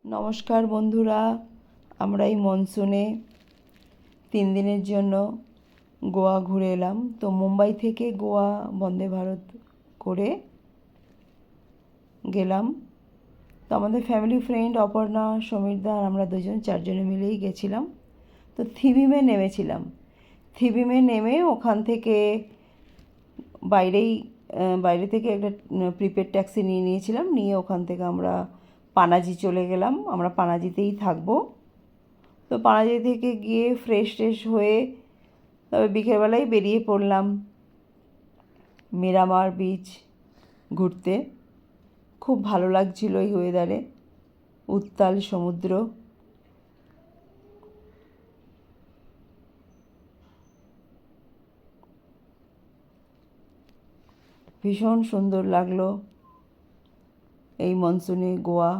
নমস্কার বন্ধুরা, আমরা এই মনসুনে 3 দিনের জন্য গোয়া ঘুরে এলাম। তো মুম্বাই থেকে গোয়া বন্দে ভারত করে গেলাম। তো আমাদের ফ্যামিলি ফ্রেন্ড অপর্ণা, সমীরদা আর আমরা দুজন 4জনে মিলেই গেছিলাম। তো থিবিমে নেমেছিলাম। থিবিমে নেমে ওখান থেকে বাইরে থেকে একটা প্রিপেড ট্যাক্সি নিয়েছিলাম। নিয়ে ওখান থেকে আমরা পানাজি চলে গেলাম। আমরা পানাজিতেই থাকবো। তো পানাজি থেকে গিয়ে ফ্রেশ হয়ে তবে বিকেলবেলায় বেরিয়ে পড়লাম মিরামার বিচ ঘুরতে। খুব ভালো লাগছিল এই ওয়েদারে, উত্তাল সমুদ্র। ভীষণ সুন্দর লাগলো এই মনসুনে গোয়া।